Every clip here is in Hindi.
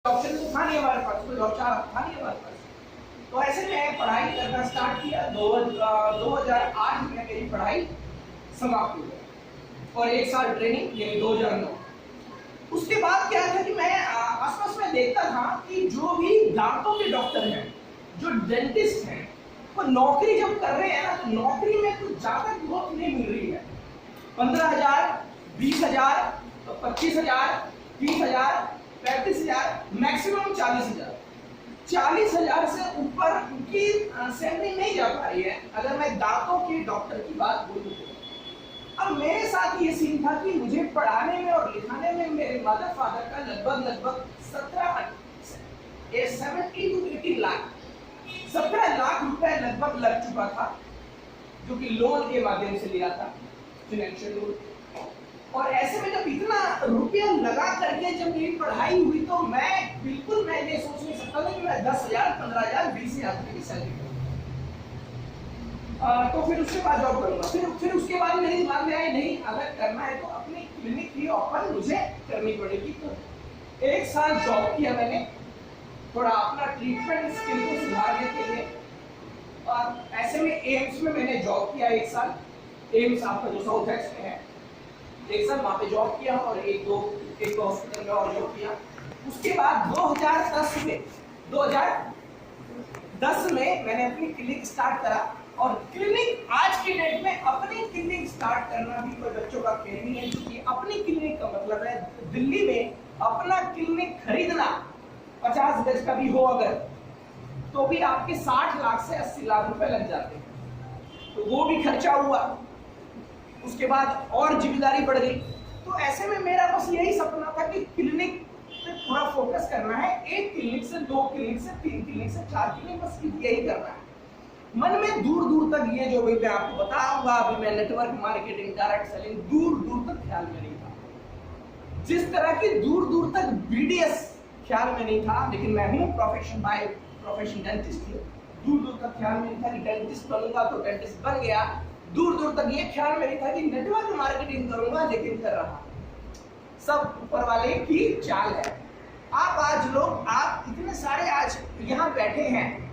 ऑप्शन तो था नहीं हमारे पास, कोई औपचार था नहीं हमारे पास। तो ऐसे में पढ़ाई करना स्टार्ट किया। 2008 में मेरी पढ़ाई समाप्त हो गई और 1 साल ट्रेनिंग, यानी 2009। उसके बाद क्या था कि मैं आसपास में देखता था कि जो भी दांतों के डॉक्टर हैं, जो डेंटिस्ट हैं, वो नौकरी जब कर रहे हैं ना, तो नौकरी में कुछ ज्यादा ग्रोथ नहीं मिल रही है। 15,000, 20,000, 25,000, 30,000, 35,000, मैक्सिमम 40,000। 40,000 से ऊपर उनकी सैलरी नहीं जा पा रही है, अगर मैं दांतों के डॉक्टर की बात बोलूं तो। अब मेरे साथ ये सीन था कि मुझे पढ़ाने में और लिखाने में मेरे मदर फादर का लगभग 70 to 80 लाख 17 लाख रुपए लगभग लग चुका था, जो कि लोन के माध्यम से लिया था, फाइनेंशियल लोन। और ऐसे में जब इतना रुपया लगा करके जब मेरी पढ़ाई हुई तो मैं ये सोच नहीं सकता था कि मैं 10,000, 15,000, 20,000 रुपए की सैलरी करूंगा। तो फिर उसके बाद जॉब करूंगा। फिर उसके बाद मेरे दिमाग में आया, नहीं, अगर करना है तो अपनी क्लिनिक ही ओपन मुझे करनी पड़ेगी। तो 1 साल जॉब किया मैंने, थोड़ा अपना ट्रीटमेंट स्किल को सुधारने के लिए। और ऐसे में एम्स में मैंने जॉब किया 1 साल। एम्स आपका जो साउथ वेस्ट में है, 1 साल वहाँ पे जॉब किया और एक हॉस्पिटल में और जॉब किया। उसके बाद 2010 में मैंने अपनी क्लिनिक स्टार्ट करा। और क्लिनिक आज की डेट में अपनी क्लिनिक स्टार्ट करना भी कोई बच्चों का खेल नहीं है, क्योंकि अपनी क्लिनिक का मतलब है दिल्ली में अपना क्लिनिक खरीदना, 50 गज का भी हो अगर, तो भी आपके 60 लाख से 80 लाख रुपए लग जाते हैं। तो वो भी खर्चा हुआ। उसके बाद और जिम्मेदारी बढ़ गई। तो ऐसे में मेरा बस यही सपना था कि क्लिनिक पे पूरा फोकस करना है। 1 क्लिनिक से 2 क्लिनिक से 3 क्लिनिक से 4 क्लिनिक, बस यही करना है। मन में दूर दूर तक ये जो भी मैं आपको बताऊंगा अभी, मैं नेटवर्क मार्केटिंग, डायरेक्ट सेलिंग, दूर दूर तक ख्याल में नहीं था। जिस तरह की दूर दूर तक बीडीएस ख्याल में नहीं था, लेकिन मैं हूँ प्रोफेशन डेंटिस्ट हूँ। दूर दूर तक ख्याल में नहीं था कि डेंटिस्ट बनूंगा तो डेंटिस्ट बन गया। दूर दूर तक ये ख्याल में नहीं था कि नेटवर्क मार्केटिंग करूंगा, लेकिन कर रहा। सब ऊपर वाले की चाल है। आप इतने सारे आज यहाँ बैठे हैं,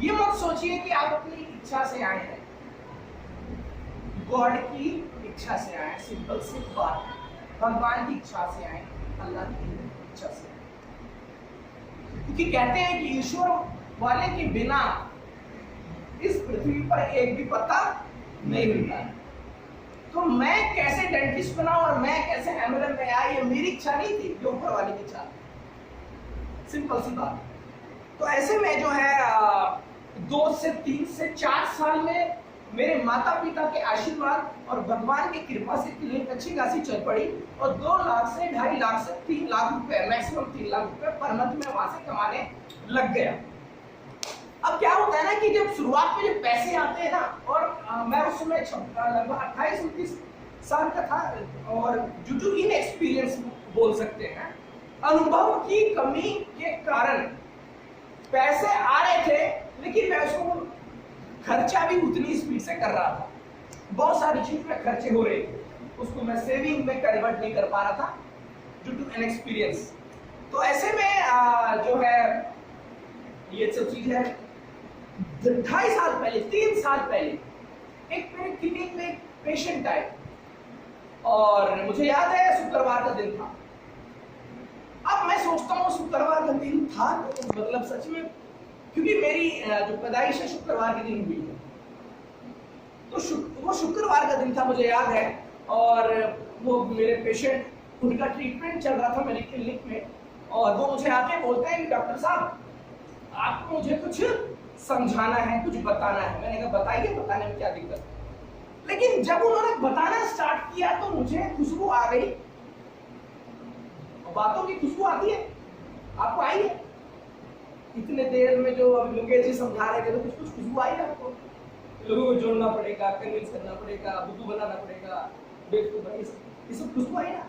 ये मत सोचिए कि आप अपनी इच्छा से आए हैं, गॉड की इच्छा से आए। सिंपल सी बात, भगवान की इच्छा से आए, अल्लाह की इच्छा से आए। क्योंकि कहते हैं कि ईश्वर वाले के बिना इस पृथ्वी पर एक भी पत्ता नहीं मिलता। तो मैं कैसे डेंटिस्ट बना और मैं कैसे एमएलएम में आया, ये मेरी इच्छा नहीं थी, ये ऊपर वाले की इच्छा। सिंपल सी बात। तो ऐसे में जो है 2 से 3 से 4 साल में मेरे माता पिता के आशीर्वाद और भगवान की कृपा से क्लिनिक अच्छी खासी चल पड़ी। और 2 लाख से 2.5 लाख से 3 लाख रुपए, मैक्सिमम 3 लाख रुपए पर मंथ में वहां से कमाने लग गया। अब क्या होता है ना कि जब शुरुआत में जब पैसे आते हैं ना, और मैं उस समय लगभग 28-29 साल का था, और जो इनएक्सपीरियंस बोल सकते हैं, अनुभव की कमी के कारण पैसे आ रहे थे, लेकिन मैं उसको खर्चा भी उतनी स्पीड से कर रहा था। बहुत सारी चीज में खर्चे हो रहे थे, उसको मैं सेविंग में कन्वर्ट नहीं कर पा रहा था ड्यू टू इनएक्सपीरियंस। तो ऐसे में जो है ये सब चीज है। 2.5 साल पहले, 3 साल पहले एक मेरे क्लिनिक में पेशेंट आए, और मुझे याद है शुक्रवार का दिन था। अब मैं सोचता हूँ शुक्रवार का दिन था तो मतलब सच में, क्योंकि मेरी जो पैदाइश है शुक्रवार के दिन हुई है, तो वो शुक्रवार का दिन था, मुझे याद है। और वो मेरे पेशेंट, उनका ट्रीटमेंट चल रहा था मेरी क्लिनिक में, और वो मुझे आके बोलते हैं कि डॉक्टर साहब, आपको मुझे कुछ समझाना है, कुछ बताना है। मैंने कहा बताइए, बताने में क्या दिक्कत है। लेकिन जब उन्होंने बताना स्टार्ट किया तो मुझे खुशबू आ गई। बातों की खुशबू आती है, आपको आई है? इतने देर में जो अभी मुकेश जी समझा रहे थे, तो कुछ खुशबू आई है आपको? लोगों को जोड़ना पड़ेगा, कन्विंस करना पड़ेगा, बुद्धू बनाना पड़ेगा, बेवकूफ, ये सब खुशबू आई ना।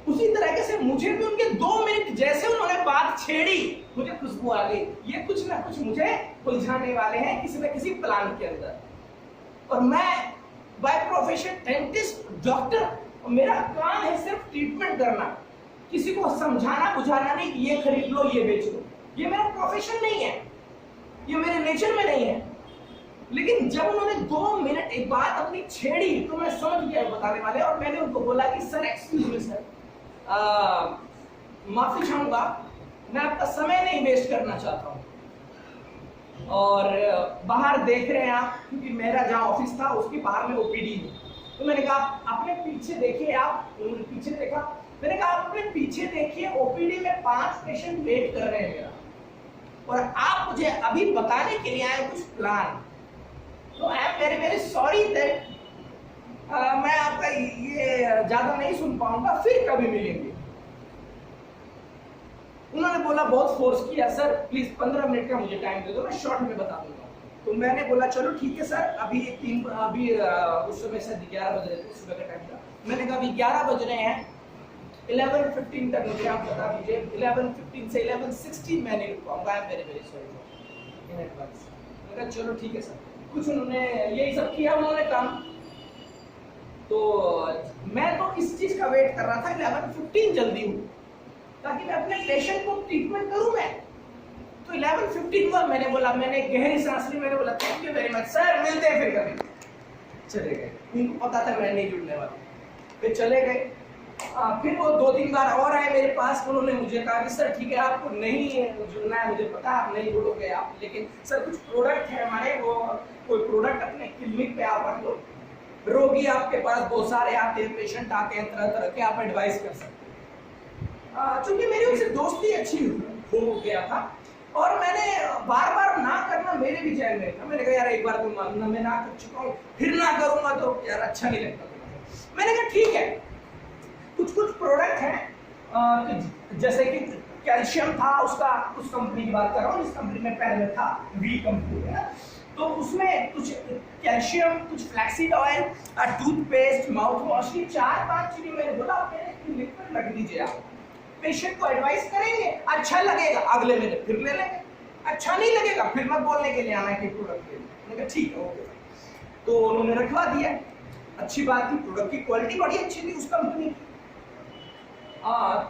उसी तरीके से मुझे भी उनके 2 मिनट जैसे उन्होंने बात छेड़ी, मुझे खुशबू आ गई, ये कुछ ना कुछ मुझे उलझाने वाले हैं किसी न किसी प्लान के अंदर। और मैं बाय प्रोफेशन डेंटिस्ट, डॉक्टर, मेरा काम है सिर्फ ट्रीटमेंट करना। किसी को समझाना बुझाना नहीं कि ये खरीद लो ये बेच लो, ये मेरा प्रोफेशन नहीं है, ये मेरे नेचर में नहीं है। लेकिन जब उन्होंने 2 मिनट एक बात अपनी छेड़ी तो मैं समझ गया बताने वाले, और मैंने उनको बोला कि सर एक्सक्यूज मी सर, माफी चाहूंगा, मैं आपका समय नहीं वेस्ट करना चाहता हूँ, और बाहर देख रहे हैं आप, क्योंकि मेरा जहाँ ऑफिस था उसके बाहर में ओपीडी है, तो मैंने कहा अपने पीछे देखिए आप। उन्होंने पीछे देखा, मैंने कहा आप अपने पीछे देखिए, ओपीडी में 5 पेशेंट वेट कर रहे हैं मेरा, और आप मुझे अभी बताने के लिए आए कुछ प्लान। तो I am very very sorry that मैं आपका ये ज्यादा नहीं सुन पाऊंगा, फिर कभी मिलेंगे। उन्होंने बोला, बहुत फोर्स किया, सर प्लीज 15 मिनट का मुझे टाइम दे दो, मैं शॉर्ट में बता दूंगा। तो मैंने बोला चलो ठीक है सर, अभी उस समय से 11 बज रहे थे, सुबह का टाइम था। मैंने कहा अभी 11 बज रहे हैं, 11:15 तक मुझे आप बता दीजिए, 11:15 से 11:16 मैं नहीं रुक पाऊंगा, I am very very sorry in advance. मैंने कहा चलो ठीक है सर। कुछ उन्होंने यही सब किया उन्होंने काम, तो मैं तो इस चीज का वेट कर रहा था 11:15 जल्दी हूँ, ताकि मैं अपने पेशेंट को ट्रीटमेंट करूं मैं। तो 11:15 हुआ, मैंने बोला, मैंने गहरी सांस ली, मैंने बोला thank you very much sir, मिलते हैं फिर कभी। चले गए, उनको पता था मैं नहीं जुड़ने वाला, फिर चले गए। फिर वो 2-3 बार और आए मेरे पास, उन्होंने मुझे कहा कि सर ठीक है आपको नहीं जुड़ना है, मुझे पता आप नहीं जुड़ोगे आप, लेकिन सर कुछ प्रोडक्ट है हमारे, वो कोई प्रोडक्ट अपने क्लिनिक पे आप रख लो, रोगी आपके पास बहुत सारे आते हैं, पेशेंट आते हैं तरह तरह के, आप एडवाइस कर सकते हैं। चूंकि मेरी उनसे दोस्ती अच्छी हो गया था, और मैंने बार बार ना करना मेरे भी जहन में था। मैंने कहा यार एक बार तो मानना, मैं ना कर चुका हूँ, फिर ना करूंगा तो यार अच्छा नहीं लगता। मैंने कहा ठीक है, कुछ प्रोडक्ट हैं, जैसे कि कैल्शियम था उसका, उस कंपनी की बात कर रहा हूँ जिस कंपनी में पहले था, वी कंपनी है ना, तो उसमें कुछ कैल्शियम, कुछ flaxseed oil, toothpaste, mouth wash, ये 4-5 चीजें मैंने बोला मेरे क्लिनिक पर रख दीजिए आप, पेशेंट को एडवाइस करेंगे, अच्छा लगेगा अगले महीने फिर ले लेंगे, अच्छा नहीं लगेगा फिर मत बोलने के लिए आना कि प्रोडक्ट ले। मैंने कहा ठीक है ओके। तो उन्होंने रखवा दिया, अच्छी बात थी, प्रोडक्ट की क्वालिटी बड़ी अच्छी थी उस कंपनी की।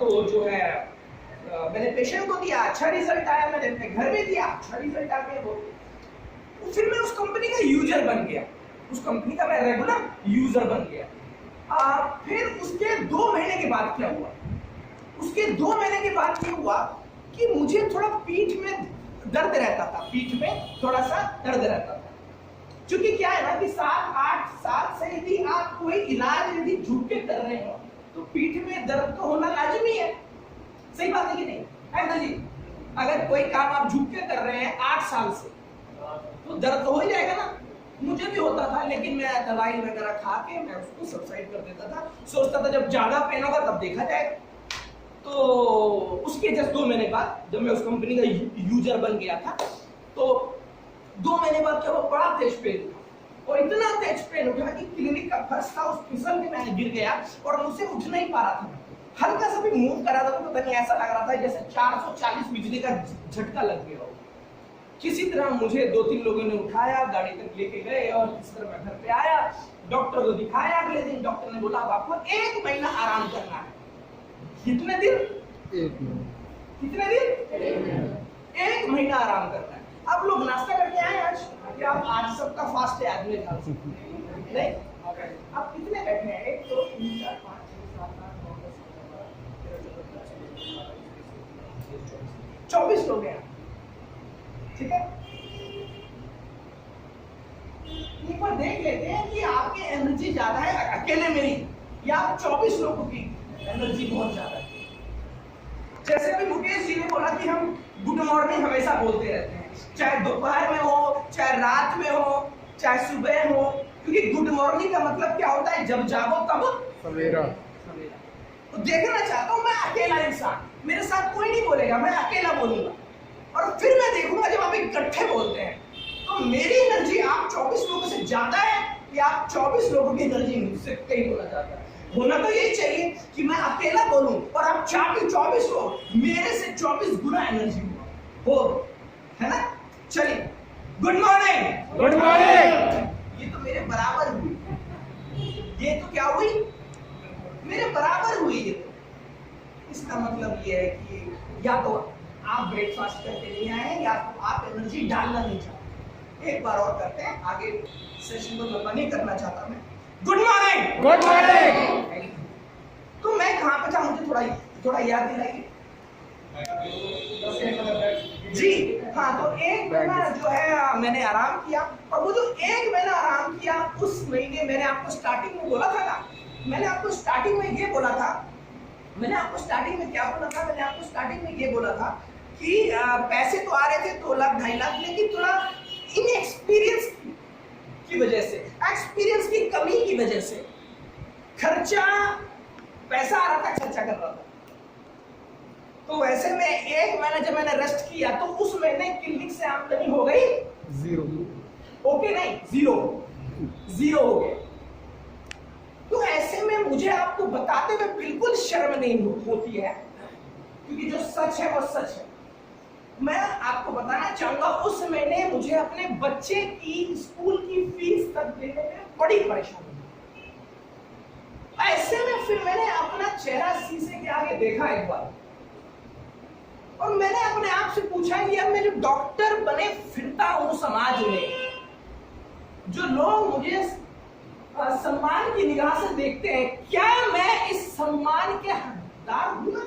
तो जो है मैंने पेशेंट को दिया, अच्छा रिजल्ट आया, मैंने अपने घर में दिया, अच्छा रिजल्ट आ गया। वो फिर मैं उस कंपनी का यूजर बन गया, उस कंपनी का मैं रेगुलर यूजर बन गया। फिर उसके 2 महीने के बाद क्या हुआ, उसके 2 महीने के बाद क्या हुआ कि मुझे थोड़ा पीठ में दर्द रहता था, पीठ में थोड़ा सा दर्द रहता था। क्योंकि क्या है ना कि 7-8 साल से यदि आप कोई इलाज यदि झुक के कर रहे हो तो पीठ में दर्द तो होना लाजमी है, सही बात है कि नहीं है जी? अगर कोई काम आप झुक के कर रहे हैं 8 साल से तो दर्द तो हो ही जाएगा ना। मुझे भी होता था, लेकिन मैं दवाई वगैरह खा के मैं उसको सबसाइड कर देता था, सोचता था जब ज्यादा पेन होगा तब देखा जाएगा। तो उसके जस्ट 2 महीने बाद जब मैं उस कंपनी का यूजर बन गया था, तो 2 महीने बाद क्या हुआ, बड़ा तेज पेन उठा, और इतना तेज पेन उठा कि क्लिनिक का फर्श था उस फिसल में मैं गिर गया और मुझसे उठ नहीं पा रहा था। हल्का सा भी मूव करा था तो पता नहीं ऐसा लग रहा था जैसे 440 बिजली का झटका लग गया हो। किसी तरह मुझे 2-3 लोगों ने उठाया, गाड़ी तक लेके गए, और किसी तरह मैं घर पे आया, डॉक्टर को दिखाया। अगले दिन डॉक्टर ने बोला अब आपको 1 महीना आराम करना है। कितने दिन? 1 महीना। कितने दिन? 1 महीना आराम करना है। अब लोग नाश्ता करके आए आज, कि आप आज सबका फास्ट है, आदमी खा नहीं। अब कितने बैठे हैं? 1 2 3 4 5 6 7 8 9 10 24 लोग हैं, ठीक है। एक बार देख लेते हैं कि आपकी एनर्जी ज्यादा है अकेले मेरी, या 24 लोगों की एनर्जी बहुत ज्यादा है। जैसे अभी मुकेश जी ने बोला कि हम गुड मॉर्निंग हमेशा बोलते रहते हैं, चाहे दोपहर में हो, चाहे रात में हो, चाहे सुबह हो, क्योंकि गुड मॉर्निंग का मतलब क्या होता है, जब जागो तब सवेरा। तो देखना चाहता हूं मैं अकेला इंसान, मेरे साथ कोई नहीं बोलेगा, मैं अकेला बोलूंगा, और फिर मैं देखूंगा जब आप इकट्ठे बोलते हैं तो मेरी एनर्जी आप 24 लोगों से ज्यादा है या आप 24 लोगों की एनर्जी मुझसे कहीं बोला जाता है। होना तो यही चाहिए कि मैं अकेला बोलूं और आप 24 लोग मेरे से 24 गुना एनर्जी हो, है ना। चलिए, गुड मॉर्निंग। Good morning. ये तो मेरे बराबर हुई, ये तो क्या हुई, मेरे बराबर हुई। ये तो इसमें इसका मतलब ये है कि या तो आप ब्रेकफास्ट करके नहीं आए या तो आप एनर्जी डालना नहीं चाहते। एक बार और करते हैं, आगे सेशन को लंबा नहीं करना चाहता मैं। Good morning. Good morning. तो मैं कहाँ पे था, मुझे थोड़ा याद दिलाइए जी। हाँ, तो एक महीना जो है मैंने आराम किया, और वो जो एक महीना आराम किया उस महीने मैंने आपको स्टार्टिंग में बोला था ना, मैंने आपको स्टार्टिंग में ये बोला था, मैंने आपको स्टार्टिंग में क्या बोला था, मैंने आपको स्टार्टिंग में ये बोला था कि पैसे तो आ रहे थे 2 लाख 2.5 लाख, लेकिन थोड़ा इनएक्सपीरियंस की वजह से, एक्सपीरियंस की कमी की वजह से खर्चा, पैसा आ रहा था खर्चा कर रहा था। तो वैसे में एक महीना जब मैंने रेस्ट किया तो उस महीने क्लिनिक से आमदनी हो गई 0। ओके नहीं, 0 हो गया। तो ऐसे में मुझे आपको बताते हुए बिल्कुल शर्म नहीं होती है, क्योंकि जो सच है वो सच है। मैं आपको बताना चाहूंगा, उस महीने मुझे अपने बच्चे की स्कूल की फीस तक देने में बड़ी परेशानी हुई। ऐसे में फिर मैंने अपना चेहरा शीशे के आगे देखा एक बार, और मैंने अपने आप से पूछा कि अब मैं जो डॉक्टर बने फिरता हूं समाज में, जो लोग मुझे सम्मान की निगाह से देखते हैं, क्या मैं इस सम्मान के हकदार हूं ना?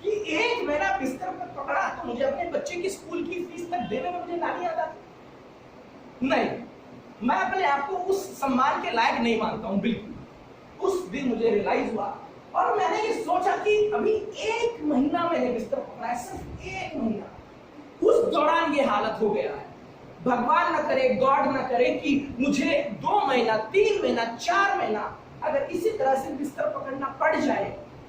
कि एक महीना बिस्तर पर पकड़ा तो मुझे अपने बच्चे की स्कूल की फीस तक देने में मुझे गाली आता थी। नहीं, मैं अपने आप को उस सम्मान के लायक नहीं मानता हूं बिल्कुल। उस दिन मुझे रियलाइज हुआ, और मैंने ये सोचा कि अभी 1 महीना मैंने बिस्तर पकड़ा है, सिर्फ 1 महीना। उस दौरान ये हालत हो गया है। भगवान न करे, गॉड न करे कि मुझे 2 महीना, 3 महीना, 4 महीना अगर इसी तरह से बिस्तर पकड़ना पड़ जाए,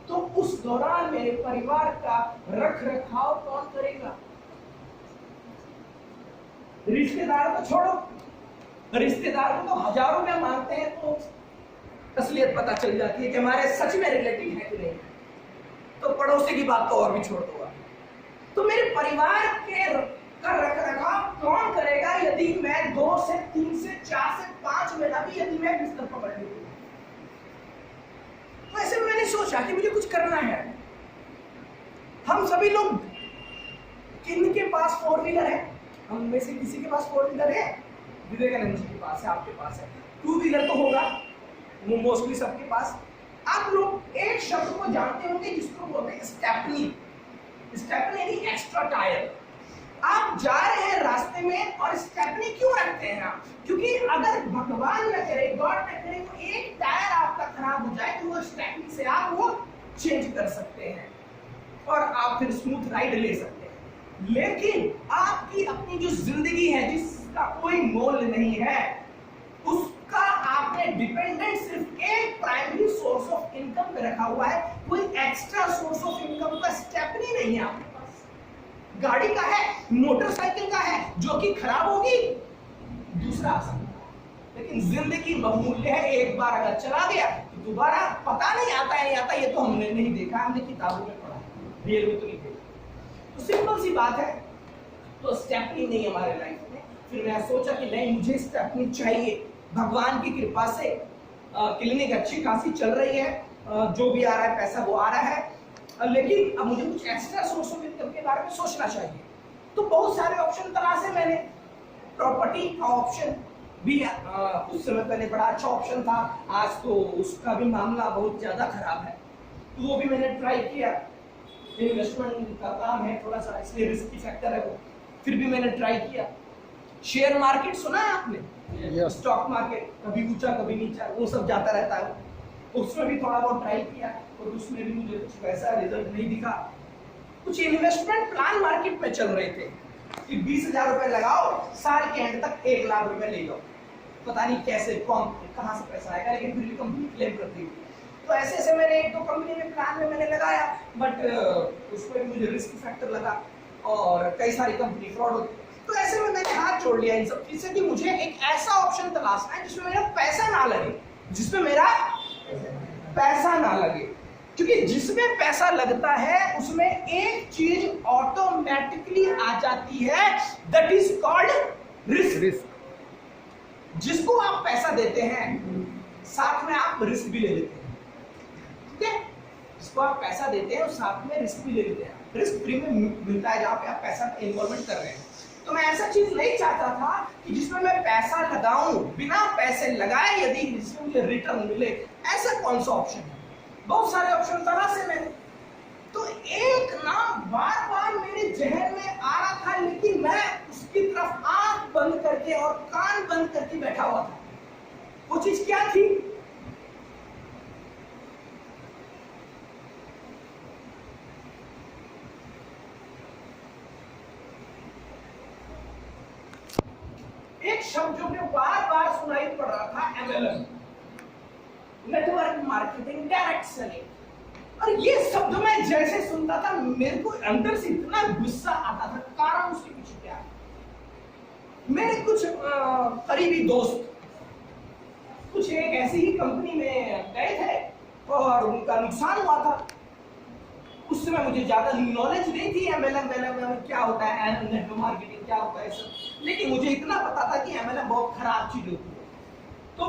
तो उस दौरान मेरे परिवार का रख रखाव कौन करेगा? रिश्तेदार को छोड़ो, रिश्तेदार को तो 1000 रुपया मांगते हैं तो असलियत पता चल जाती है कि हमारे सच में रिलेटिव है कि नहीं। तो पड़ोसी की बात तो और भी छोड़ दो। तो मेरे परिवार के रख रखाव कौन करेगा यदि मैं 2 से 3 से 4 से 5 महीना भी यदि मैं बिस्तर पकड़ लूं? तो ऐसे में मैंने सोचा कि मुझे कुछ करना है। हम सभी लोग, किन के पास 4 व्हीलर है? हम में से किसी के पास 4 व्हीलर है? विवेकानंद जी के पास है, आपके पास है। 2 व्हीलर तो होगा मोस्टली सबके पास। आप लोग एक शब्द को जानते होंगे जिसको बोलते हैं स्टेपनी। स्टेपनी यानी एक्स्ट्रा टायर। आप जा रहे हैं रास्ते में और स्टेपनी क्यों रखते हैं आप? क्योंकि अगर भगवान न करे, गॉड न करे, वो एक टायर आपका खराब हो जाए तो वो स्टेपनी से आप वो चेंज कर सकते हैं और आप फिर स्मूथ राइड ले सकते हैं। लेकिन आपकी अपनी जो जिंदगी है, जिसका कोई मोल नहीं है, उसका आपने डिपेंडेंट सिर्फ एक प्राइमरी सोर्स ऑफ इनकम पे रखा हुआ है। कोई एक्स्ट्रा सोर्स ऑफ इनकम का स्टेपनी नहीं है आपके पास। गाड़ी का है, मोटरसाइकिल का है, जो कि खराब होगी दूसरा आ सकता है, लेकिन जिंदगी बहुमूल्य है। एक बार अगर चला गया तो दोबारा पता नहीं आता है, नहीं आता। ये तो हमने नहीं देखा, हमने किताबों में पढ़ा, रियल में तो नहीं देखा। तो सिंपल सी बात है, तो स्टेपनी नहीं हमारे लाइफ में। फिर मैं सोचा कि नहीं, मुझे स्टेपनी चाहिए। भगवान की कृपा से क्लिनिक अच्छी खासी चल रही है, जो भी आ रहा है पैसा वो आ रहा है, लेकिन अब मुझे कुछ एक्स्ट्रा सोर्स ऑफ इनकम के बारे में सोचना चाहिए। तो बहुत सारे ऑप्शन तलाशे मैंने। प्रॉपर्टी का ऑप्शन भी कुछ समय पहले बड़ा अच्छा ऑप्शन था, आज तो उसका भी मामला बहुत ज्यादा खराब है, तो वो भी मैंने ट्राई किया। इन्वेस्टमेंट का काम है थोड़ा सा, इसलिए रिस्की फैक्टर है वो, फिर भी मैंने ट्राई किया। शेयर मार्केट सुना है आपने? स्टॉक मार्केट कभी ऊंचा कभी नीचा, वो सब जाता रहता है, उसमें भी थोड़ा बहुत ट्राई किया, और उसमें भी मुझे कुछ वैसा रिजल्ट नहीं दिखा। कुछ इन्वेस्टमेंट प्लान मार्केट में चल रहे थे कि 20,000 रुपए लगाओ, साल के एंड तक 1 लाख रुपए ले जाओ। पता नहीं कैसे, कौन कहां से पैसा आएगा, लेकिन फिर भी कंपनी क्लेम करती हुई। तो ऐसे ऐसे मैंने 1-2 कंपनी में प्लान में मैंने लगाया, बट उसमें भी मुझे रिस्क फैक्टर लगा और कई सारी कंपनी फ्रॉड होती है। तो ऐसे में मैंने हाथ छोड़ लिया इन सब चीज से कि मुझे एक ऐसा ऑप्शन तलाशना है जिसमें मेरा पैसा ना लगे, जिसमें मेरा पैसा ना लगे। क्योंकि जिसमें पैसा लगता है उसमें एक चीज ऑटोमेटिकली आ जाती है, दैट इज कॉल्ड रिस्क। जिसको आप पैसा देते हैं साथ में आप रिस्क भी ले लेते हैं, ठीक है? जिसको आप पैसा देते हैं और साथ में रिस्क भी ले लेते हैं, रिस्क फ्री में मिलता है जहाँ पे आप पैसा इन्वॉल्वमेंट कर रहे हैं। तो मैं ऐसा चीज नहीं चाहता था कि जिसमें मैं पैसा लगाऊं, बिना पैसे लगाए यदि जिसमें मुझे रिटर्न मिले, ऐसा कौन सा ऑप्शन है? बहुत सारे ऑप्शन तरह से मैंने, तो एक नाम बार बार मेरे जहन में आ रहा था, लेकिन मैं उसकी तरफ आंख बंद करके और कान बंद करके बैठा हुआ था। वो चीज क्या थी? एक शब्द जो मुझे बार बार सुनाई पड़ रहा था, MLM, network marketing, direct selling. और ये शब्द मैं जैसे सुनता था मेरे को अंदर से इतना गुस्सा आता था। कारण उसके पीछे क्या है? मेरे कुछ करीबी दोस्त कुछ एक ऐसी ही कंपनी में गए थे और उनका नुकसान हुआ था। उस समय मुझे ज्यादा नॉलेज नहीं थी MLM क्या होता है, नेटवर्क मार्केटिंग क्या होता है सब, लेकिन मुझे इतना पता था कि MLM बहुत खराब चीज होती है। तो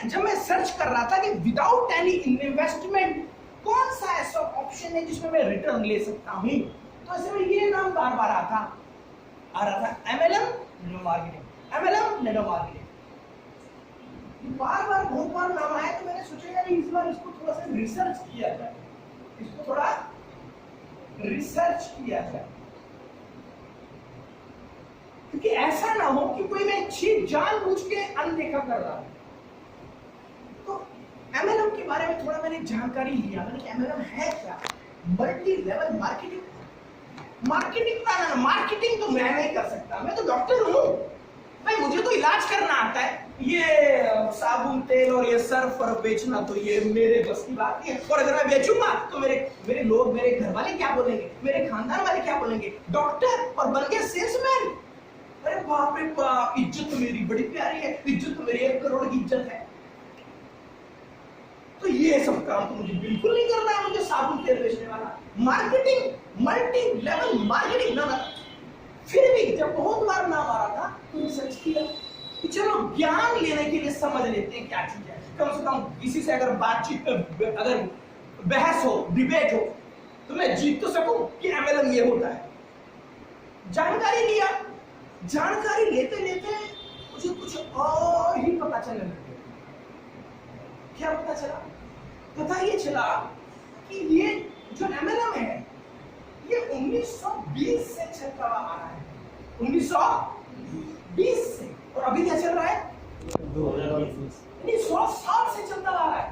जब मैं सर्च कर रहा था कि विदाउट एनी इन्वेस्टमेंट कौन सा ऐसा ऑप्शन है जिसमें मैं रिटर्न ले सकता हूँ, तो ऐसे में ये नाम बार बार आ रहा था MLM network marketing, MLM network marketing. बार बार बहुत बार नाम आया, तो मैंने सोचा यार इस बार इसको थोड़ा सा रिसर्च किया जाए, इसको थोड़ा रिसर्च किया जाए, क्योंकि ऐसा ना हो कि कोई मैं चीज जानबूझ के अनदेखा कर रहा हूं। तो MLM के बारे में थोड़ा मैंने जानकारी लिया, मैंने कि MLM है क्या। मल्टी लेवल मार्केटिंग तो मैं नहीं कर सकता, मैं तो डॉक्टर हूं भाई, मुझे तो इलाज करना आता है। ये साबुन तेल और ये सर्फ और बेचना तो ये मेरे बस की बात नहीं है। और अगर मैं बेचूंगा तो मेरे लोग, मेरे घर वाले क्या बोलेंगे, मेरे खानदान वाले क्या बोलेंगे। डॉक्टर और बन गया सेल्समैन, अरे बाप रे बाप, इज्जत तो मेरी बड़ी प्यारी है, इज्जत तो मेरी 1 करोड़ की इज्जत है। तो ये सब काम तो मुझे बिल्कुल नहीं करना है। मुझे साबुन तेल बेचने वाला मार्केटिंग, मल्टी लेवल मार्केटिंग ना। फिर भी जब बहुत बार नाम आ रहा था तो रिसर्च किया कि चलो ज्ञान लेने के लिए समझ लेते हैं क्या चीज है। कम से कम किसी से अगर बातचीत में अगर बहस हो, डिबेट हो, तो मैं जीत तो सकूं कि MLM ये होता है। जानकारी लिया, जानकारी लेते लेते मुझे कुछ और ही पता चलने लगा। क्या पता चला? पता ये चला कि ये जो MLM है ये 1920 से चलता आ रहा है, 1920 से, और अभी क्या चल रहा है 2020, 100 साल से चलता आ रहा है।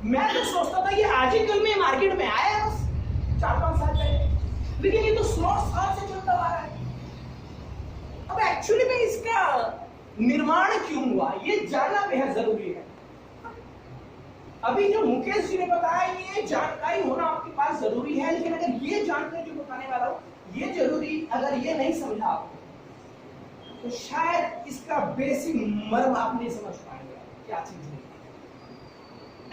मैं तो सोचता था ये आज ही कल में मार्केट में आया है, बस 4-5 साल पहले, लेकिन ये तो 100 साल से चलता आ रहा है। अब एक्चुअली में इसका निर्माण क्यों हुआ ये जानना बेहद जरूरी है। अभी जो मुकेश जी ने बताया ये जानकारी होना आपके पास जरूरी है, लेकिन अगर ये जानकारी जो बताने वाला हूं ये जरूरी, अगर ये नहीं समझा आपको तो शायद इसका बेसिक मर्म आप नहीं समझ पाएंगे क्या चीज है।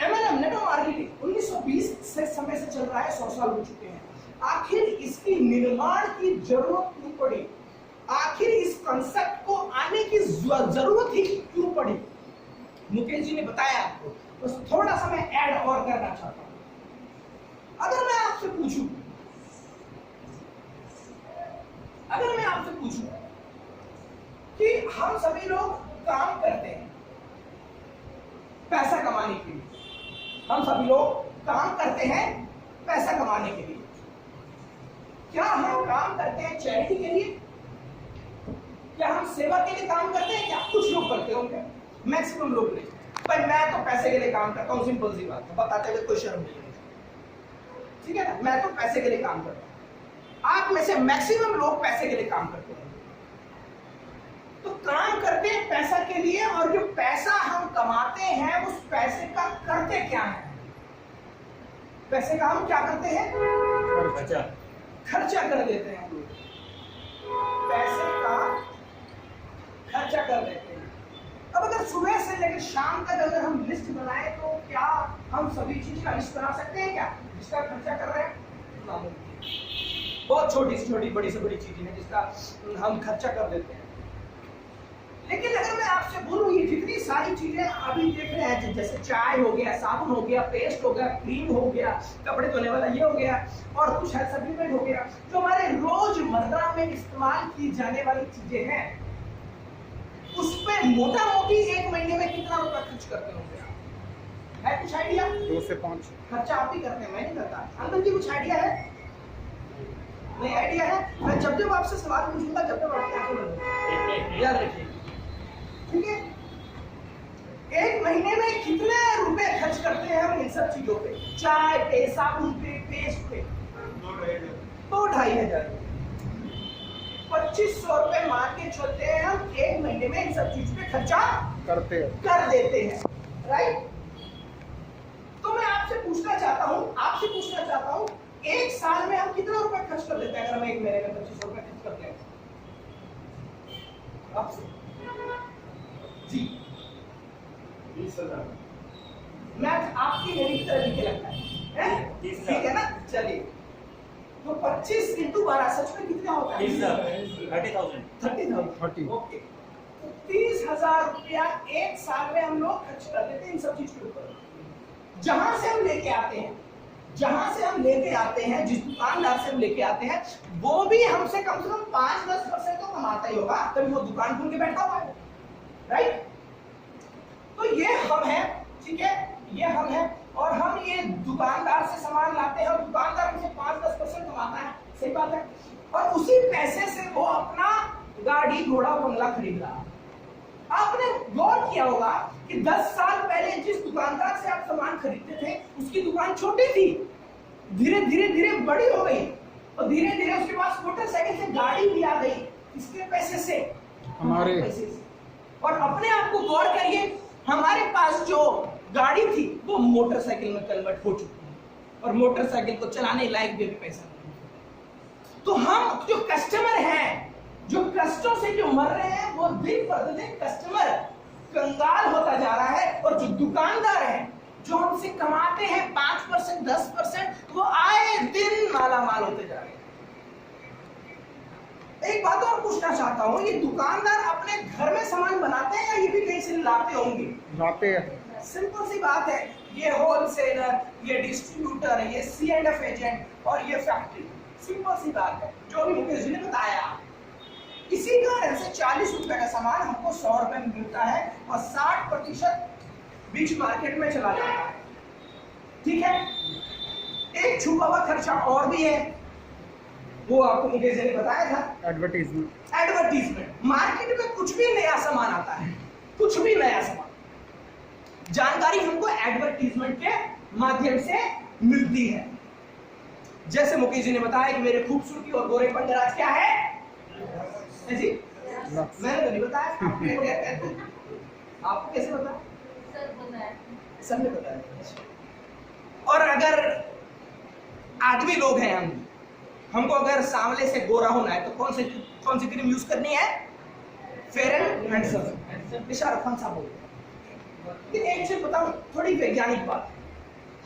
MLM नेटवर्क मार्केटिंग 1920 से समय से चल रहा है, 100 साल हो चुके हैं। आखिर इसकी निर्माण की जरूरत क्यों पड़ी, आखिर इस कंसेप्ट को आने की जरूरत ही क्यों पड़ी, मुकेश जी ने बताया आपको। बस थोड़ा सा मैं ऐड और करना चाहता हूं। अगर मैं आपसे पूछूं कि हम सभी लोग काम करते हैं पैसा कमाने के लिए, हम सभी लोग काम करते हैं पैसा कमाने के लिए, क्या हम काम करते हैं चैरिटी के लिए, क्या हम सेवा के लिए काम करते हैं? क्या कुछ लोग करते होंगे, मैक्सिमम लोग नहीं। भाई मैं तो पैसे के लिए काम करता हूं, सिंपल सी बात है, बताते हुए कोई शर्म नहीं है, ठीक है ना। मैं तो पैसे के लिए काम करता हूं, आप में से मैक्सिमम लोग पैसे के लिए काम करते हैं। तो काम करते हैं पैसा के लिए, और जो पैसा हम कमाते हैं उस पैसे का करते क्या है? पैसे का हम क्या करते हैं? खर्चा कर देते हैं। पैसे का खर्चा कर देते हैं। अब अगर सुबह से लेकर शाम तक अगर हम लिस्ट बनाए तो क्या हम सभी चीज का लिस्ट बना सकते हैं क्या, जिसका खर्चा कर रहे हैं? बहुत छोटी से छोटी, बड़ी से बड़ी चीजें हैं जिसका हम खर्चा कर देते हैं। लेकिन अगर मैं आपसे बोलूं ये जितनी सारी चीजें अभी देख रहे हैं, जैसे चाय हो गया, साबुन हो गया, पेस्ट हो गया, क्रीम हो गया, कपड़े धोने वाला ये हो गया, और कुछ है सप्लीमेंट हो गया, जो हमारे रोजमर्रा में इस्तेमाल की जाने वाली चीजें हैं, उस पे मोटा मोटी एक महीने में कितना रुपया खर्च करते होंगे? है कुछ आइडिया? 2 से 5 खर्चा आप ही करते हैं, मैं नहीं करता। अंकल जी कुछ आइडिया है? नहीं आइडिया है? मैं जब जब आपसे सवाल पूछूंगा, जब जब आपकी आंखें बंद होंगी, याद रखिए, ठीक है? एक महीने में कितने रुपए खर्च करते हैं हम इन सब चीजों पे? चाय पे, साबुन पे, पेस्ट पे? 2-2,500। 2500 रुपए मान के चलते हैं हम, एक महीने में इन सब चीज पे खर्चा करते हैं, कर देते हैं, राइट? तो मैं आपसे पूछना चाहता हूं एक साल में हम कितना रुपए खर्च कर देते हैं? अगर हम एक महीने में 2500 रुपए खर्च करते हैं आपसे जी, 20,000। मैथ आपकी मेरी तरह लिखे लगता है, ठीक है ना? चलिए, तो 25 इंटू 12 सच में कितना होता है? 30,000। ओके, तो 30,000 रुपया एक साल में हम लोग खर्च कर देते हैं इन सब चीज के ऊपर। जहां से हम लेके आते हैं, जिस दुकानदार से हम लेके आते हैं, वो भी हमसे कम से कम 5-10% तो कमाता ही होगा, तभी वो दुकान खोल के बैठा हुआ है, राइट? तो ये हम है, ठीक है, ये हम है, और हम ये दुकानदार से सामान लाते हैं और दुकानदार हमसे 5-10% कमाता है, सही बात है, और उसी पैसे से वो अपना गाड़ी, घोड़ा, बंगला खरीद रहा है। आपने गौर किया होगा कि 10 साल पहले जिस दुकानदार से आप सामान खरीदते थे, उसकी दुकान छोटी थी, धीरे धीरे बड़ी हो गई, और धीरे धीरे उसके पास मोटरसाइकिल से गाड़ी भी आ गई, किसके पैसे से? हमारे पैसे से। और अपने आप को गौर करिए, हमारे पास जो गाड़ी थी वो मोटरसाइकिल में कन्वर्ट हो चुकी है, और मोटरसाइकिल को चलाने लायक भी पैसा नहीं। तो हम जो कस्टमर हैं, जो कष्टों से जो मर रहे हैं, वो दिन प्रतिदिन कस्टमर कंगाल होता जा रहा है, और जो दुकानदार हैं, जो हमसे कमाते हैं 5%, 10%, वो आए दिन मालामाल होते जा रहे हैं। एक बात और पूछना चाहता हूँ, ये दुकानदार अपने घर में सामान बनाते हैं या ये भी कहीं से लाते होंगे? लाते हैं। सिंपल सी बात है, ये होलसेलर, ये डिस्ट्रीब्यूटर, ये C&F एजेंट और ये फैक्ट्री, सिंपल सी बात है, जो भी मुकेश जी ने बताया। इसी कारण से 40 रुपए का सामान हमको 100 रुपए में मिलता है, और 60% बीच मार्केट में चला जाता है, ठीक है? एक छुपा हुआ खर्चा और भी है, वो आपको मुकेश जी ने बताया था, एडवर्टीजमेंट। मार्केट में कुछ भी नया सामान आता है, कुछ भी नया सामान, जानकारी हमको एडवर्टीजमेंट के माध्यम से मिलती है। जैसे मुकेश जी ने बताया कि मेरे खूबसूरती और गोरेपन का राज क्या है जी, मैंने तो नहीं बताया, आपको कैसे बताया? सर ने बताया। और अगर आदमी लोग हैं हमको अगर सांवले से गोरा होना है, तो कौन सी क्रीम यूज करनी है? Fair and handsome. इशारा खान साहब बोलते हैं। एक चीज बताऊं, थोड़ी वैज्ञानिक बात,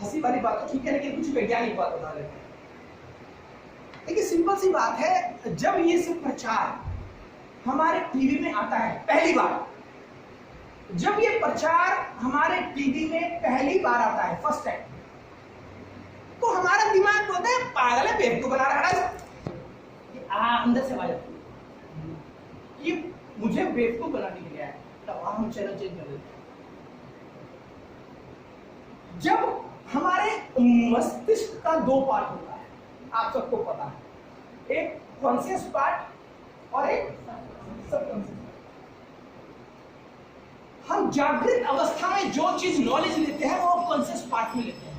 हंसी वाली बात तो ठीक है, लेकिन कुछ वैज्ञानिक बात बता देते हैं। देखिए, सिंपल सी बात है, जब ये सब प्रचार हमारे टीवी में आता है पहली बार, जब ये प्रचार हमारे टीवी में पहली बार आता है, फर्स्ट टाइम, तो हमारा दिमाग बोलता है पागल है, बेवकूफ बना रहा है, अंदर से आवाज आती है, ये मुझे बेवकूफ बनाने के लिए है, तब हम चैनल चेंज कर देते हैं। जब हमारे मस्तिष्क का 2 पार्ट होता है, आप सबको पता है, एक कॉन्शियस पार्ट और एक सबकॉन्शियस। हम जागृत अवस्था में जो चीज नॉलेज लेते हैं वो कॉन्शियस पार्ट में लेते हैं,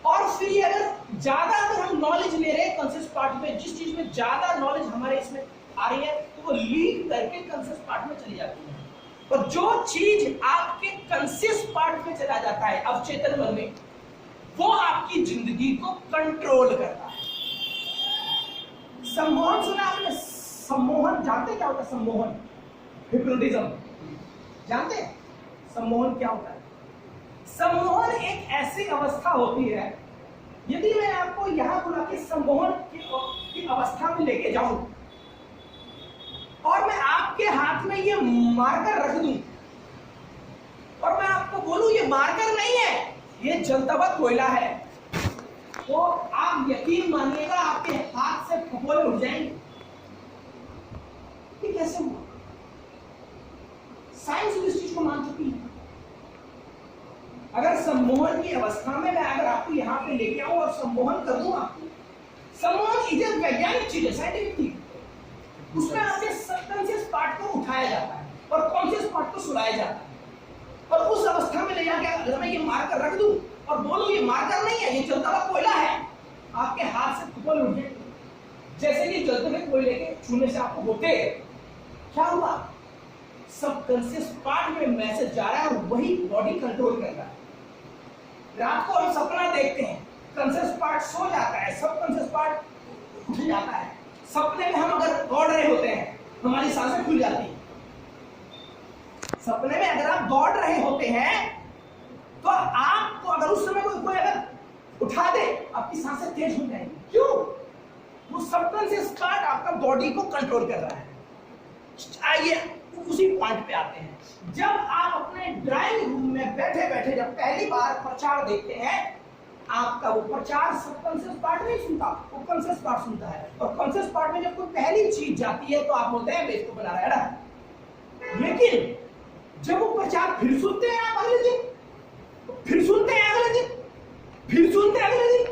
और फिर अगर ज्यादा हम नॉलेज ले रहे हैं कॉन्शियस पार्ट में, जिस चीज में ज्यादा नॉलेज हमारे इसमें आ रही है, तो वो लीक करके कॉन्शियस पार्ट में चली जाती है, और जो चीज आपके कॉन्शियस पार्ट में चला जाता है अवचेतन मन में, वो आपकी जिंदगी को कंट्रोल करता है। सम्मोहन सुना आपने? सम्मोहन जानते क्या होता है? सम्मोहन, हिप्नोटिज्म जानते हैं? सम्मोहन क्या होता है? सम्मोहन एक ऐसी अवस्था होती है, यदि मैं आपको यहां बुला के सम्मोहन की अवस्था में लेके जाऊं, और मैं आपके हाथ में ये मार्कर रख दूं और मैं आपको बोलूं ये मार्कर नहीं है, ये जलता हुआ कोयला है, तो आप यकीन मानिएगा आपके हाथ से फफोले उठ जाएंगे। ये कैसे हुआ? साइंस इस चीज को मान चुकी है। अगर सम्मोहन की अवस्था में मैं अगर आपको यहां पे लेके आऊं और सम्मोहन कर दूं आपको, सम्मोहन इधर वैज्ञानिक चीज है, साइंटिफिक चीज, उसमें आपके सबकॉन्शियस पार्ट को उठाया जाता है और कॉन्शियस पार्ट को सुलाया जाता है, और उस अवस्था में ले जाके अगर मैं ये मार्कर रख दूं और बोलूं ये मार्कर नहीं है, ये जलता हुआ कोयला है, आपके हाथ से फफोले उठ जाएंगे, जैसे कि जलते हुए कोयले के छूने से आपको होते। क्या हुआ? सबकॉन्शियस पार्ट में मैसेज जा रहा है और वही बॉडी कंट्रोल कर रहा है। रात को हम सपना देखते हैं, कॉन्शियस पार्ट सो जाता है, सबकॉन्शियस पार्ट उठ जाता है। सपने में हम अगर दौड़ रहे होते हैं, हमारी सांसें खुल जाती हैं। सपने में अगर आप दौड़ रहे होते हैं तो आपको अगर उस समय कोई अगर उठा दे, आपकी सांसें तेज हो जाएंगी। क्यों? वो सबकॉन्शियस पार्ट आपका बॉडी को कंट्रोल कर रहा है। आइए उसी पॉइंट पे आते हैं। जब आप अपने ड्राइंग रूम में बैठे बैठे जब पहली बार प्रचार देखते हैं, आपका वो प्रचार सबकॉन्शियस पार्ट नहीं सुनता, वो कॉन्शियस पार्ट सुनता है। और कॉन्शियस पार्ट में जब कोई पहली चीज जाती है तो आप बोलते हैं बेच को बना रहा है। लेकिन जब वो प्रचार फिर सुनते हैं आप अगले दिन, फिर सुनते हैं अगले दिन, फिर सुनते हैं अगले दिन,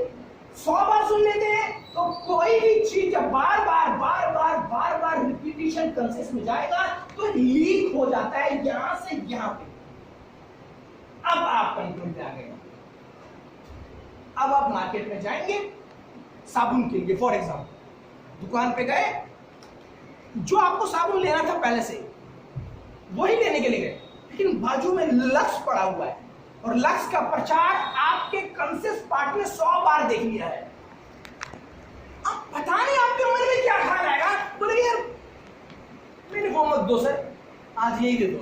100 बार सुन लेते हैं, तो कोई भी चीज जब बार बार रिपीटिशन कॉन्शियस में जाएगा तो लीक हो जाता है यहां से यहां पे। अब आप कंट्रोल पे आ गए। अब आप मार्केट में जाएंगे साबुन के लिए, फॉर एग्जाम्पल दुकान पे गए, जो आपको साबुन लेना था पहले से वही लेने के लिए गए, लेकिन बाजू में लक्स पड़ा हुआ है और लक्स का प्रचार आपके कॉन्शियस पार्ट में 100 बार देख लिया है। अब पता नहीं आपके मन में क्या ख्याल आएगा, बोले यार मेरे को मत दो सर, आज यही दे दो।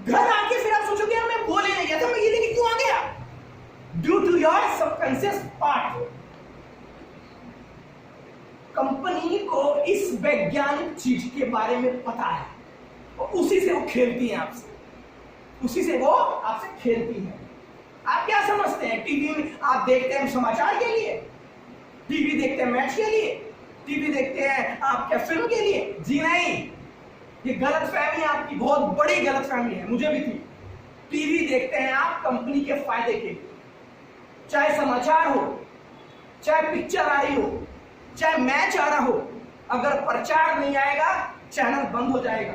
घर आके फिर आप सोचोगे यार मैं वो लेने गया था, मैं ये लेके क्यों आ गया? Due to your subconscious part. Company को इस वैज्ञानिक चीज के बारे में पता है और उसी से वो खेलती है आपसे, उसी से वो आपसे खेलती है। आप क्या समझते हैं? टीवी में आप देखते हैं समाचार के लिए, टीवी देखते हैं मैच के लिए, टीवी देखते हैं आपके फिल्म के लिए? जी नहीं, ये गलतफहमी आपकी बहुत बड़ी गलतफहमी है, मुझे भी थी। टीवी देखते हैं आप कंपनी के फायदे के लिए, चाहे समाचार हो, चाहे पिक्चर आ रही हो, चाहे मैच आ रहा हो, अगर प्रचार नहीं आएगा चैनल बंद हो जाएगा।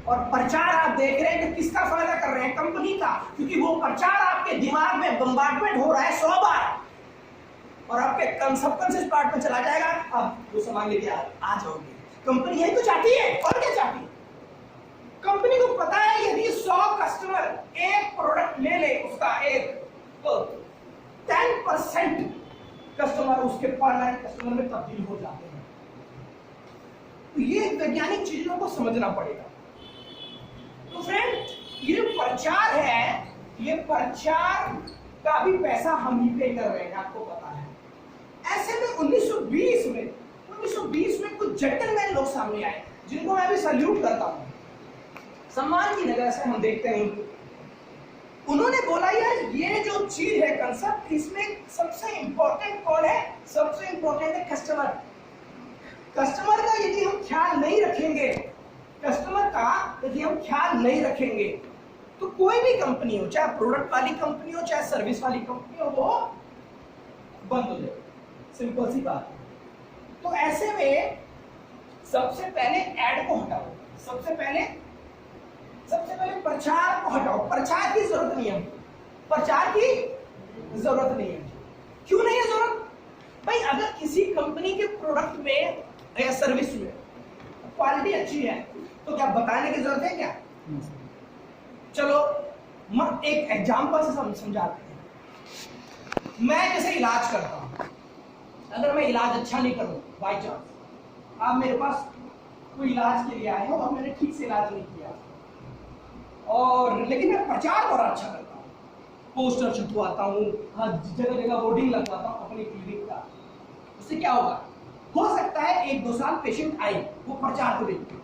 और प्रचार आप देख रहे हैं कि किसका फायदा कर रहे हैं? कंपनी का, क्योंकि वो प्रचार आपके दिमाग में बम्बार्डमेंट हो रहा है 100 बार और आपके सबकॉन्शियस पार्ट में चला जाएगा। अब वो सामान लेके आ जाओगे। कंपनी यही तो चाहती है, और क्या चाहती है? कंपनी को पता है यदि 100 कस्टमर एक प्रोडक्ट ले ले उसका एक, तो 10% कस्टमर उसके परमानेंट कस्टमर में तब्दील हो जाते हैं। तो ये वैज्ञानिक चीजों को समझना पड़ेगा। तो फ्रेंड, ये प्रचार है, ये प्रचार का भी पैसा हम ही पे कर रहे हैं, आपको पता है। ऐसे में 1920 में कुछ जेंटलमैन लोग सामने आए जिनको मैं भी सल्यूट करता हूं, सम्मान की नजर से हम देखते हैं उनको। उन्होंने बोला यार ये जो चीज है कंसेप्ट, इसमें सबसे इंपॉर्टेंट कौन है? सबसे इंपॉर्टेंट है कस्टमर। कस्टमर का यदि हम ख्याल नहीं रखेंगे, कस्टमर का यदि हम ख्याल नहीं रखेंगे तो कोई भी कंपनी हो, चाहे प्रोडक्ट वाली कंपनी हो, चाहे सर्विस वाली कंपनी हो, वो बंद हो जाए। सिंपल सी बात। तो ऐसे में सबसे पहले ऐड को हटाओ, सबसे पहले प्रचार को हटाओ। प्रचार की जरूरत नहीं है, प्रचार की जरूरत नहीं है। क्यों नहीं है जरूरत? भाई अगर किसी कंपनी के प्रोडक्ट में या सर्विस में क्वालिटी अच्छी है तो क्या बताने की जरूरत है क्या? चलो एक एग्जांपल से समझाते हैं। मैं जैसे इलाज करता हूं, अगर मैं इलाज अच्छा नहीं करूं, बाई चांस आप मेरे पास कोई इलाज के लिए आए हो और मैंने ठीक से इलाज नहीं किया, और लेकिन मैं प्रचार बड़ा अच्छा करता हूँ, पोस्टर छपवाता हूँ, जगह जगह होर्डिंग लगवाता हूँ अपनी क्लिनिक का, उससे क्या होगा? हो सकता है 1-2 साल पेशेंट आए वो प्रचार को देखते,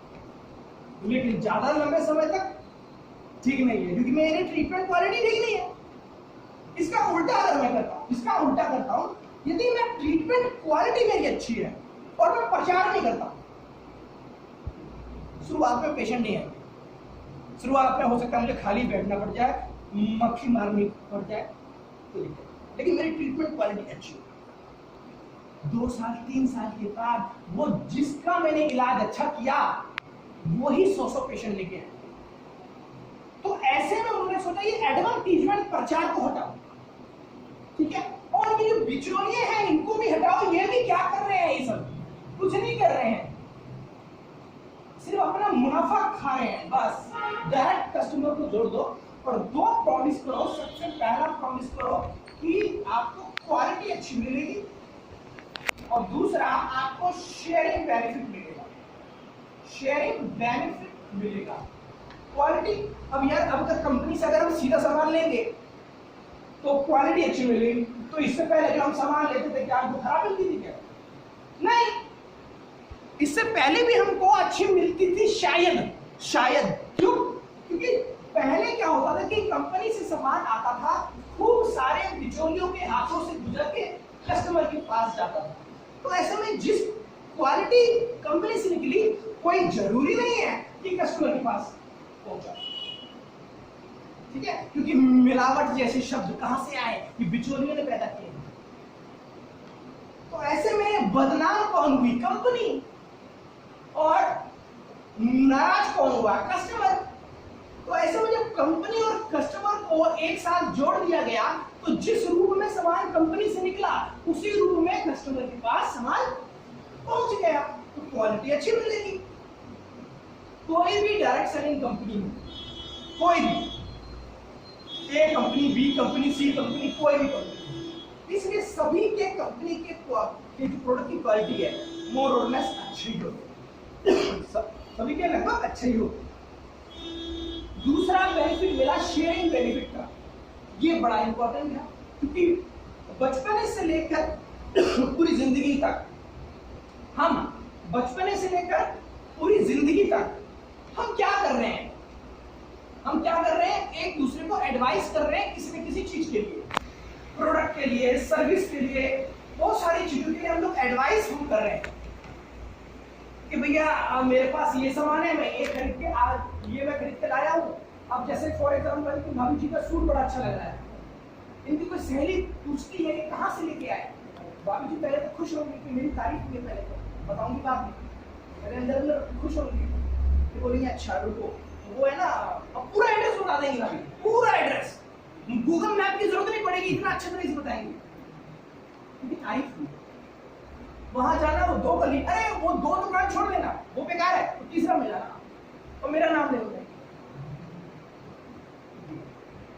लेकिन ज्यादा लंबे समय तक ठीक नहीं है, क्योंकि मेरी ट्रीटमेंट क्वालिटी ठीक नहीं है। इसका उल्टा अगर मैं करता हूं, इसका उल्टा करता हूं, यदि मैं ट्रीटमेंट क्वालिटी मेरी अच्छी है और मैं प्रचार नहीं करता, शुरुआत में पेशेंट नहीं है, शुरुआत में हो सकता है मुझे खाली बैठना पड़ जाए, मक्खी मारनी पड़ जाए, लेकिन मेरी ट्रीटमेंट क्वालिटी अच्छी है। 2 साल 3 साल के बाद वो जिसका मैंने इलाज अच्छा किया वही 100 पेशेंट लेके आए। तो ऐसे में उन्होंने सोचा ये एडवर्टीजमेंट प्रचार को हटाओ, ठीक है, और ये जो बिचौलिए हैं इनको भी हटाओ। ये भी क्या कर रहे हैं, ये सब कुछ नहीं कर रहे हैं, सिर्फ अपना मुनाफा खा रहे हैं बस। डायरेक्ट कस्टमर को जोड़ दो और 2 प्रॉमिस करो। सबसे पहला प्रॉमिस करो कि आपको क्वालिटी अच्छी मिलेगी और दूसरा आपको शेयरिंग बेनिफिट मिलेगा, शेयरिंग बेनिफिट मिलेगा। क्वालिटी, अब यार अब तक कंपनी से अगर हम सीधा सामान लेंगे तो क्वालिटी अच्छी मिलेगी, तो इससे पहले जो हम सामान लेते थे क्या हमको खराब मिलती थी क्या? नहीं, इससे पहले भी हमको अच्छी मिलती थी शायद क्यों? क्योंकि पहले क्या होता था कि कंपनी से सामान आता था, खूब सारे बिचौलियों के हाथों से गुजर के कस्टमर के पास जाता था। तो ऐसे में जिस क्वालिटी कंपनी से निकली कोई जरूरी नहीं है कि कस्टमर के पास पहुंचा, ठीक है, क्योंकि मिलावट जैसे शब्द कहां से आए, कि बिचौलियों ने पैदा किए। तो ऐसे में बदनाम कौन हुई? कंपनी, और नाराज कौन हुआ? कस्टमर। तो ऐसे में जब कंपनी और कस्टमर को एक साथ जोड़ दिया गया तो जिस रूप में सामान कंपनी से निकला उसी रूप में कस्टमर के पास सामान पहुंच गया, तो क्वालिटी अच्छी मिलेगी। कोई भी डायरेक्ट सेलिंग कंपनी में, कोई भी, ए कंपनी, बी कंपनी, सी कंपनी, कोई भी कंपनी, इसलिए सभी के कंपनी के जो प्रोडक्ट की क्वालिटी है मोर और लेस अच्छी हो, सभी के लगभग अच्छे ही हो। दूसरा बेनिफिट मिला शेयरिंग बेनिफिट का, ये बड़ा इंपॉर्टेंट है, क्योंकि बचपने से लेकर पूरी जिंदगी तक हम क्या कर रहे हैं? एक दूसरे को एडवाइस कर रहे हैं किसी न किसी चीज के लिए, प्रोडक्ट के लिए, सर्विस के लिए, बहुत सारी चीजों के लिए हम लोग एडवाइस हम कर रहे हैं कि भैया मेरे पास ये सामान है, मैं ये खरीद के लाया हूँ। अब जैसे फॉर एग्जाम्पल कि भाभी जी का सूट बड़ा अच्छा लग रहा है, इनकी कोई सहेली पूछती है कि कहाँ से लेके आए, भाभी जी पहले तो खुश होंगी कि मेरी तारीफ की, पहले तो बताऊंगी भाभी, मेरे अंदर खुश होंगी, बोलेंगे अच्छा रुको, वो है ना, अब पूरा एड्रेस बता देंगे भाभी, पूरा एड्रेस, गूगल मैप की जरूरत नहीं पड़ेगी, इतना अच्छे तरीके से बताएंगे, क्योंकि तारीफ हुई। वहां जाना, वो 2 गली, अरे वो 2 दुकान छोड़ देना, वो बेकार है, तो तीसरा में जाना और मेरा नाम ले लो।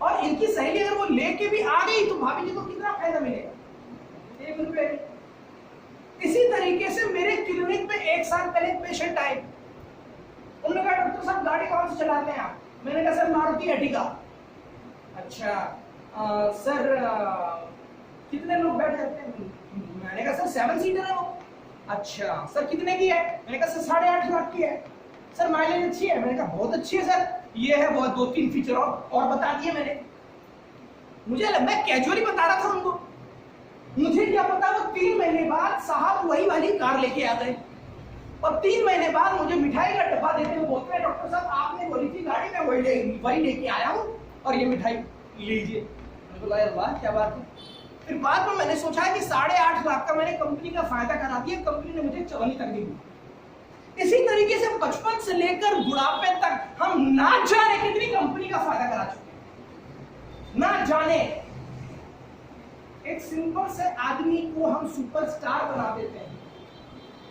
और इनकी सहेली अगर वो लेके भी आ गई तो भाभी जी को कितना फायदा मिलेगा? 1 रुपए। इसी तरीके से मेरे क्लिनिक में 1 साल पहले पेशेंट आए, उन्होंने कहा डॉक्टर साहब गाड़ी कौन से चलाते हैं आप? मैंने कहा सर मारुति एर्टिगा। अच्छा सर कितने लोग बैठ जाते हैं? मैंने कहा सर 7 सीटर है वो। अच्छा सर कितने की है? मैंने कहा सर 8.5 लाख की है। सर माइलेज अच्छी है? मैंने कहा बहुत अच्छी है सर, ये है बहुत 2-3 फीचर और बता दिए मैंने। मुझे मैं कैजुअली बता रहा था उनको, मुझे क्या पता वो 3 महीने बाद साहब वही वाली कार लेके आ गए और 3 महीने बाद मुझे मिठाई का डब्बा देते हुए बोलते हैं डॉक्टर साहब आपने बोली थी गाड़ी में वही लेके आया हूँ और ये मिठाई लीजिए। मैंने बोला यार वाह क्या बात है। फिर बाद में मैंने सोचा कि 8.5 लाख का मैंने कंपनी का फायदा करा दिया, कंपनी ने मुझे चवन्नी तक नहीं दी। इसी तरीके से बचपन से लेकर बुढ़ापे तक हम ना जाने कितनी कंपनी का फायदा करा चुके हैं, ना जाने। एक सिंपल से आदमी को हम सुपरस्टार बना देते हैं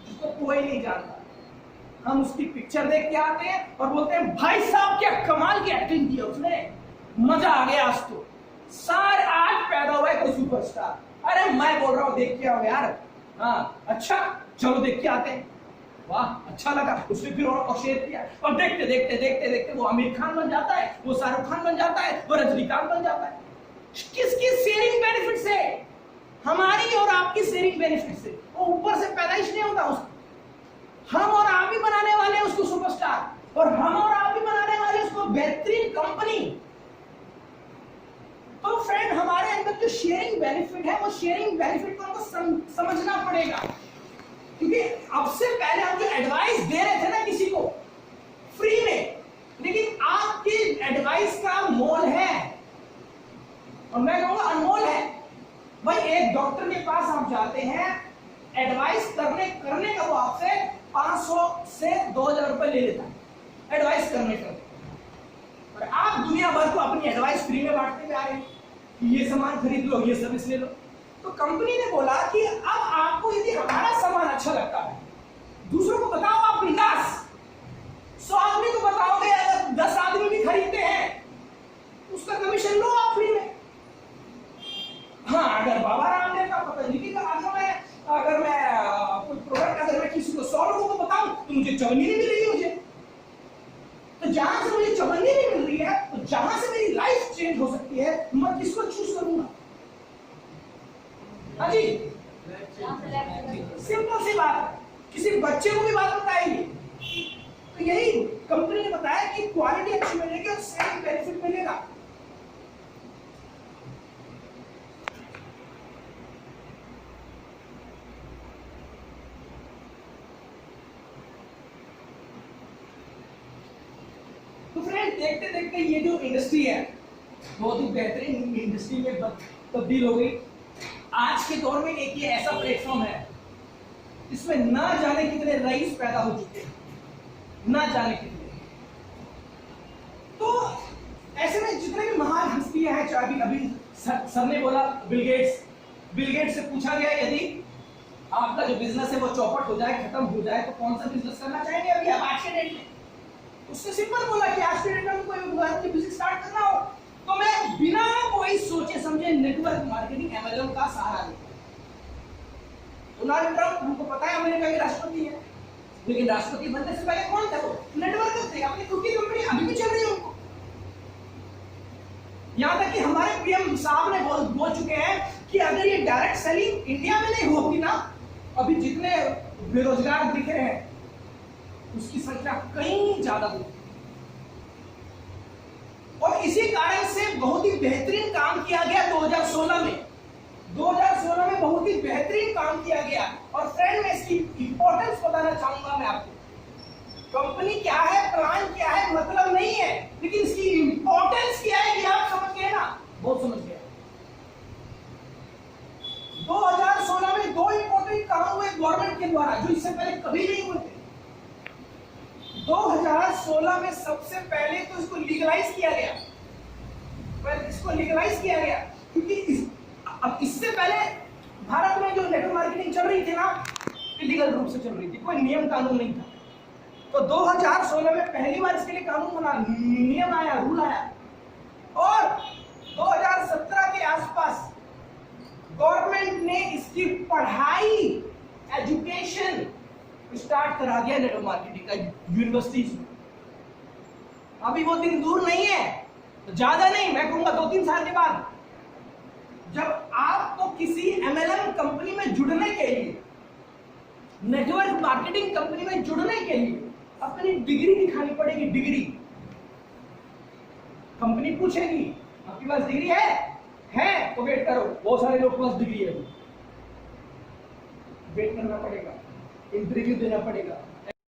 जिसको कोई नहीं जानता। हम उसकी पिक्चर देख के आते हैं और बोलते हैं भाई साहब क्या कमाल की एक्टिंग की उसने, मजा आ गया आज तो, आज पैदा हुआ है कोई सुपरस्टार। अरे मैं बोल रहा हूँ देख के आओ यार। हाँ अच्छा चलो देख के आते हैं, वाह अच्छा लगा। उसने फिर और शेयर किया और देखते देखते देखते देखते वो आमिर खान बन जाता है, वो शाहरुख खान बन जाता है, वो रजनीकांत बन जाता है। किसकी शेयरिंग बेनिफिट से? हमारी और आपकी शेयरिंग बेनिफिट से, वो ऊपर से पैदाइश नहीं होता उसको। हम और आप ही बनाने वाले हैं उसको सुपरस्टार, और हम और आप ही बनाने वाले उसको बेहतरीन कंपनी। तो फ्रेंड, हमारे अंदर जो शेयरिंग बेनिफिट है, वो शेयरिंग बेनिफिट को हमको समझना पड़ेगा, क्योंकि अब से पहले हम जो एडवाइस दे रहे थे ना किसी को फ्री में, लेकिन आपकी एडवाइस का मोल है, और मैं कहूंगा अनमोल है। भाई, एक डॉक्टर के पास आप जाते हैं, एडवाइस करने का वो आपसे 500 से 2000 रुपए ले लेता है एडवाइस करने का, और आप दुनिया भर को अपनी एडवाइस फ्री में बांटते जा रहे हैं कि ये सामान खरीद लो, ये सर्विस ले लो। तो कंपनी ने बोला कि अब आपको यदि हमारा सामान अच्छा लगता है, दूसरों को बताओ, आप बिंदास 100 आदमी को बताओगे, अगर 10 आदमी भी खरीदते हैं उसका कमीशन लो आप फ्री में। हाँ, अगर बाबा रामदेव का, पतंजलि का, अगर मैं कोई प्रोडक्ट अगर मैं किसी को 100 लोगों को बताऊं तो मुझे चवन्नी नहीं मिलेगी मुझे। तो जहां से मुझे चवन्नी नहीं मिल रही है, तो जहां से मेरी लाइफ चेंज हो सकती है, मैं किसको चूज करूंगा? हाँ जी, सिंपल सी बात है। किसी बच्चे को भी बात बताएगी तो यही कंपनी ने बताया कि क्वालिटी अच्छी मिलेगी और सेम बेनिफिट मिलेगा। तो फ्रेंड, देखते देखते ये जो इंडस्ट्री है बहुत ही बेहतरीन इंडस्ट्री में तब्दील हो गई। आज के दौर में एक ये ऐसा प्लेटफॉर्म है इसमें ना जाने कितने रईस पैदा हो चुके हैं, ना जाने कितने। तो ऐसे में जितने भी महान हस्तियां हैं, चाहे अभी सर ने बोला बिल गेट्स से पूछा गया यदि आपका जो बिजनेस है वो चौपट हो जाए, खत्म हो जाए, तो कौन सा बिजनेस करना चाहेंगे अभी आप आज के डेट में? उसने सिंपल बोला कि आज के डेट में कोई बिजनेस स्टार्ट करना हो तो मैं बिना कोई सोचे समझे नेटवर्क मार्केटिंग अमेजन का सहारा लेता हूं। डोनाल्ड ट्रंप, उनको पता है अमेरिका के राष्ट्रपति है, लेकिन राष्ट्रपति बनने से पहले कौन थे? वो नेटवर्कर थे, अपनी खुद की कंपनी अभी भी चल रही है उनको। यहां तक कि हमारे पीएम साहब ने बोल चुके हैं कि अगर ये डायरेक्ट सेलिंग इंडिया में नहीं होती ना, अभी जितने बेरोजगार दिख रहे हैं उसकी संख्या कहीं ज्यादा होती। और इसी कारण से बहुत ही बेहतरीन काम किया गया 2016 में। 2016 में बहुत ही बेहतरीन काम किया गया। और फ्रेंड, मैं इसकी इंपॉर्टेंस बताना चाहूंगा मैं आपको। कंपनी क्या है, प्लान क्या है, मतलब नहीं है, लेकिन इसकी इंपॉर्टेंस क्या है, ये आप समझ गए ना? बहुत समझ गए। 2016 में 2 इंपॉर्टेंट काम हुए गवर्नमेंट के द्वारा, जो इससे पहले कभी नहीं हुए थे। 2016 में सबसे पहले तो इसको लीगलाइज किया गया, क्योंकि अब इससे पहले भारत में जो नेटवर्क मार्केटिंग चल रही थी ना, इलीगल रूप से चल रही थी, कोई नियम कानून नहीं था। तो 2016 में पहली बार इसके लिए कानून बना, नियम आया, रूल आया। और 2017 के आसपास गवर्नमेंट ने इसकी पढ़ाई, एजुकेशन स्टार्ट करा दिया नेटवर्क मार्केटिंग का यूनिवर्सिटीज में। अभी वो दिन दूर नहीं है, तो ज्यादा नहीं, मैं कहूंगा 2-3 साल के बाद जब आपको किसी एमएलएम कंपनी में जुड़ने के लिए, नेटवर्क मार्केटिंग कंपनी में जुड़ने के लिए अपनी डिग्री दिखानी पड़ेगी। डिग्री कंपनी पूछेगी आपके पास डिग्री है तो वेट करो। बहुत सारे लोग के पास डिग्री है, वेट करना पड़ेगा, इंटरव्यू देना पड़ेगा,